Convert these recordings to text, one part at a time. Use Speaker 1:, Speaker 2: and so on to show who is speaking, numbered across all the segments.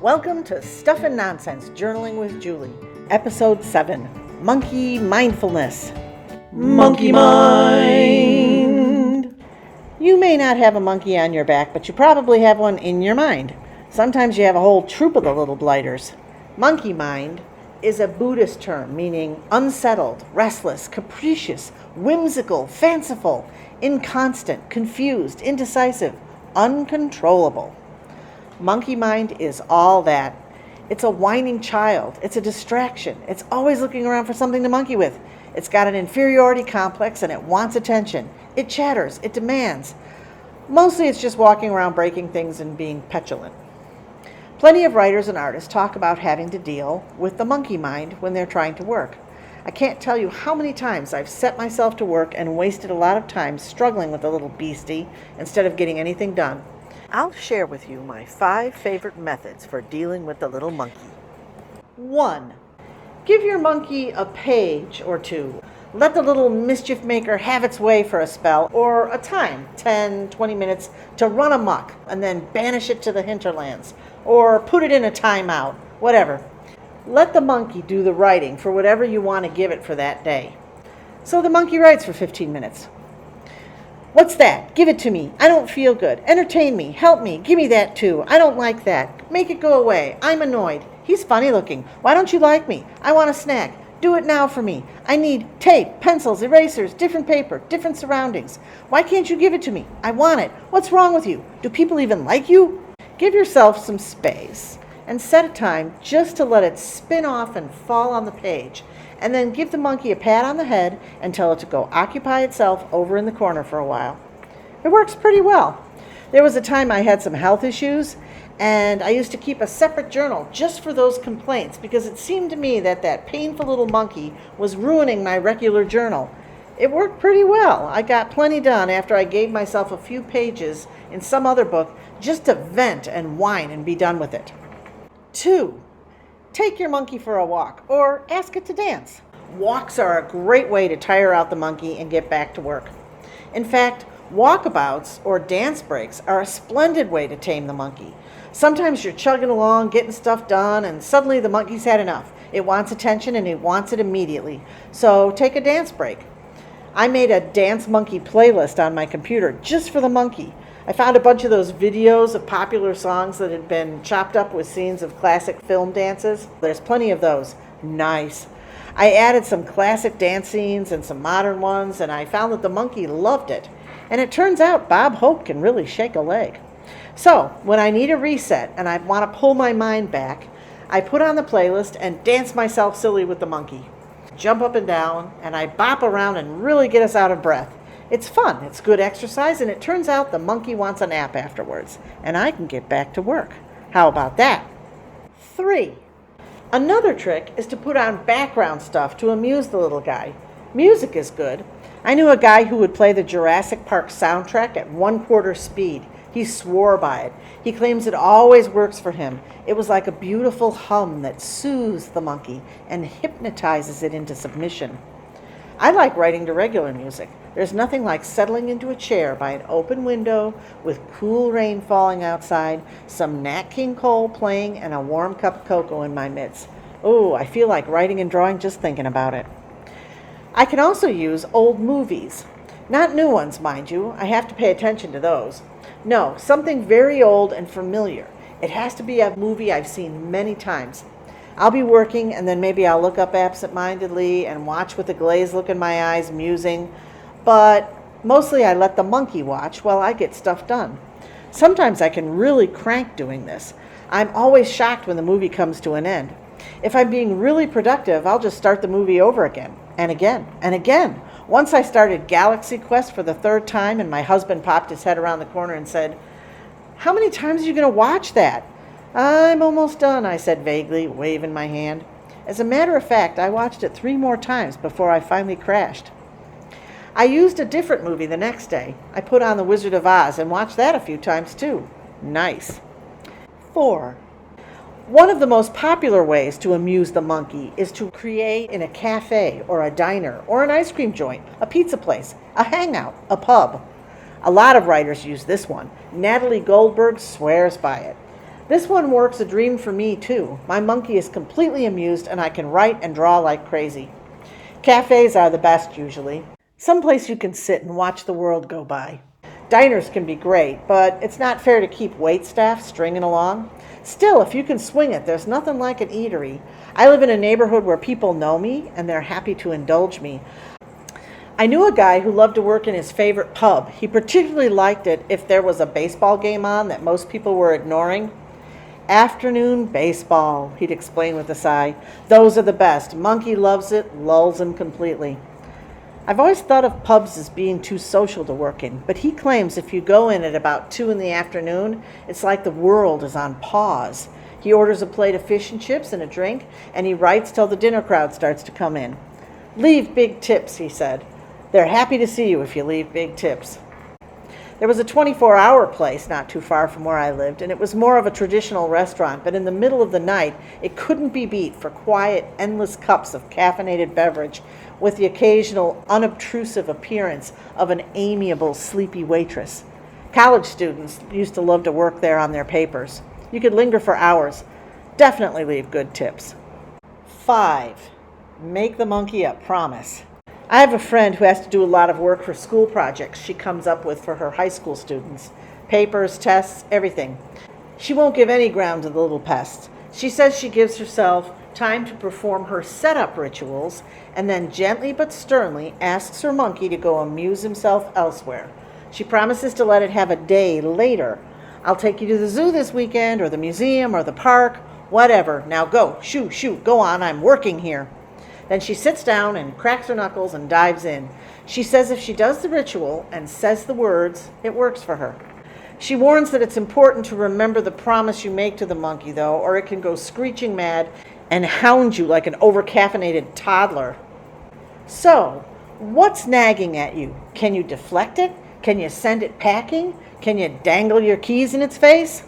Speaker 1: Welcome to Stuff and Nonsense Journaling with Julie, Episode 7, Monkey Mindfulness. Monkey Mind! You may not have a monkey on your back, but you probably have one in your mind. Sometimes you have a whole troop of the little blighters. Monkey mind is a Buddhist term meaning unsettled, restless, capricious, whimsical, fanciful, inconstant, confused, indecisive, uncontrollable. Monkey mind is all that. It's a whining child. It's a distraction. It's always looking around for something to monkey with. It's got an inferiority complex and it wants attention. It chatters. It demands. Mostly it's just walking around breaking things and being petulant. Plenty of writers and artists talk about having to deal with the monkey mind when they're trying to work. I can't tell you how many times I've set myself to work and wasted a lot of time struggling with the little beastie instead of getting anything done. I'll share with you my 5 favorite methods for dealing with the little monkey. 1. Give your monkey a page or 2. Let the little mischief maker have its way for a spell or a time, 10, 20 minutes, to run amok and then banish it to the hinterlands or put it in a timeout, whatever. Let the monkey do the writing for whatever you want to give it for that day. So the monkey writes for 15 minutes. What's that? Give it to me. I don't feel good. Entertain me. Help me. Give me that too. I don't like that. Make it go away. I'm annoyed. He's funny looking. Why don't you like me? I want a snack. Do it now for me. I need tape, pencils, erasers, different paper, different surroundings. Why can't you give it to me? I want it. What's wrong with you? Do people even like you? Give yourself some space and set a time just to let it spin off and fall on the page. And then give the monkey a pat on the head and tell it to go occupy itself over in the corner for a while. It works pretty well. There was a time I had some health issues, and I used to keep a separate journal just for those complaints because it seemed to me that that painful little monkey was ruining my regular journal. It worked pretty well. I got plenty done after I gave myself a few pages in some other book just to vent and whine and be done with it. 2. Take your monkey for a walk, or ask it to dance. Walks are a great way to tire out the monkey and get back to work. In fact, walkabouts or dance breaks are a splendid way to tame the monkey. Sometimes you're chugging along, getting stuff done, and suddenly the monkey's had enough. It wants attention and it wants it immediately. So take a dance break. I made a dance monkey playlist on my computer just for the monkey. I found a bunch of those videos of popular songs that had been chopped up with scenes of classic film dances. There's plenty of those. Nice. I added some classic dance scenes and some modern ones, and I found that the monkey loved it. And it turns out Bob Hope can really shake a leg. So, when I need a reset and I want to pull my mind back, I put on the playlist and dance myself silly with the monkey. Jump up and down, and I bop around and really get us out of breath. It's fun, it's good exercise, and it turns out the monkey wants a nap afterwards, and I can get back to work. How about that? 3. Another trick is to put on background stuff to amuse the little guy. Music is good. I knew a guy who would play the Jurassic Park soundtrack at 1/4 speed. He swore by it. He claims it always works for him. It was like a beautiful hum that soothes the monkey and hypnotizes it into submission. I like writing to regular music. There's nothing like settling into a chair by an open window with cool rain falling outside, some Nat King Cole playing, and a warm cup of cocoa in my midst. Oh, I feel like writing and drawing just thinking about it. I can also use old movies. Not new ones, mind you. I have to pay attention to those. No, something very old and familiar. It has to be a movie I've seen many times. I'll be working, and then maybe I'll look up absent-mindedly and watch with a glazed look in my eyes, musing. But mostly I let the monkey watch while I get stuff done. Sometimes I can really crank doing this. I'm always shocked when the movie comes to an end. If I'm being really productive, I'll just start the movie over again, and again, and again. Once I started Galaxy Quest for the 3rd time, and my husband popped his head around the corner and said, "How many times are you going to watch that?" "I'm almost done," I said vaguely, waving my hand. As a matter of fact, I watched it 3 more times before I finally crashed. I used a different movie the next day. I put on The Wizard of Oz and watched that a few times too. Nice. 4. One of the most popular ways to amuse the monkey is to create in a cafe or a diner or an ice cream joint, a pizza place, a hangout, a pub. A lot of writers use this one. Natalie Goldberg swears by it. This one works a dream for me, too. My monkey is completely amused, and I can write and draw like crazy. Cafes are the best, usually. Someplace you can sit and watch the world go by. Diners can be great, but it's not fair to keep waitstaff stringing along. Still, if you can swing it, there's nothing like an eatery. I live in a neighborhood where people know me, and they're happy to indulge me. I knew a guy who loved to work in his favorite pub. He particularly liked it if there was a baseball game on that most people were ignoring. Afternoon baseball, he'd explain with a sigh. Those are the best. Monkey loves it, lulls him completely. I've always thought of pubs as being too social to work in, but he claims if you go in at about 2 in the afternoon, it's like the world is on pause. He orders a plate of fish and chips and a drink, and he writes till the dinner crowd starts to come in. Leave big tips, he said. They're happy to see you if you leave big tips. There was a 24-hour place not too far from where I lived, and it was more of a traditional restaurant, but in the middle of the night, it couldn't be beat for quiet, endless cups of caffeinated beverage with the occasional unobtrusive appearance of an amiable, sleepy waitress. College students used to love to work there on their papers. You could linger for hours. Definitely leave good tips. 5. Make the monkey a promise. I have a friend who has to do a lot of work for school projects she comes up with for her high school students. Papers, tests, everything. She won't give any ground to the little pests. She says she gives herself time to perform her setup rituals and then gently but sternly asks her monkey to go amuse himself elsewhere. She promises to let it have a day later. I'll take you to the zoo this weekend or the museum or the park, whatever. Now go, shoo, go on, I'm working here. Then she sits down and cracks her knuckles and dives in. She says if she does the ritual and says the words, it works for her. She warns that it's important to remember the promise you make to the monkey, though, or it can go screeching mad and hound you like an overcaffeinated toddler. So, what's nagging at you? Can you deflect it? Can you send it packing? Can you dangle your keys in its face?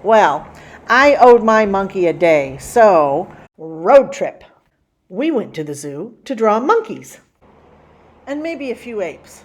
Speaker 1: Well, I owed my monkey a day, so road trip. We went to the zoo to draw monkeys and maybe a few apes.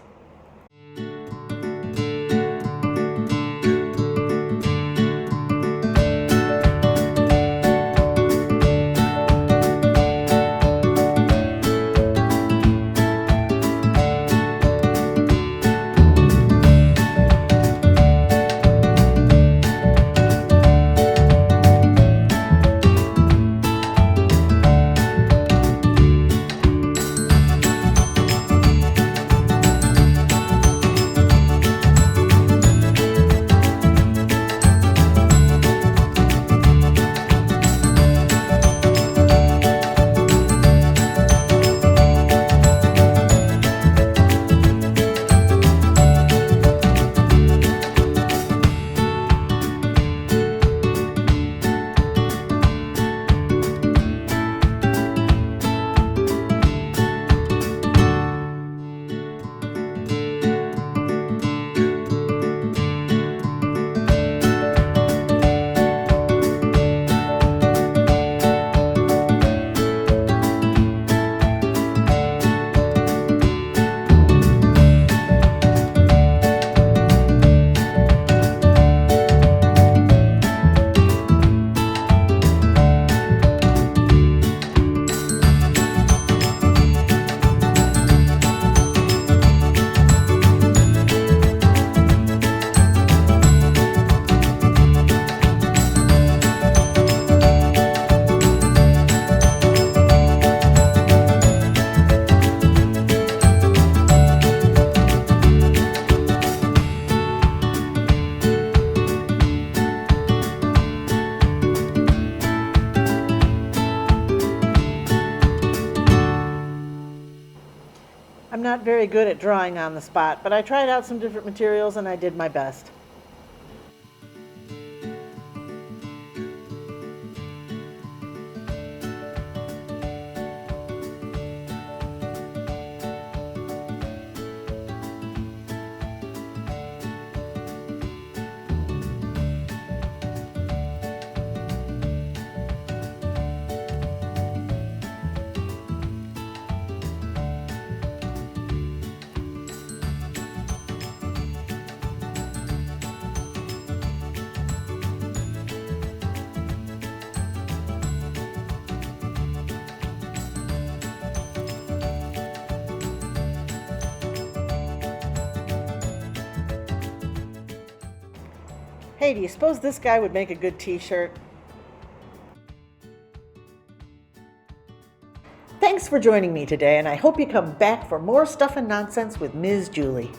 Speaker 1: I'm not very good at drawing on the spot, but I tried out some different materials and I did my best. Hey, do you suppose this guy would make a good t-shirt? Thanks for joining me today, and I hope you come back for more Stuff and Nonsense with Ms. Julie.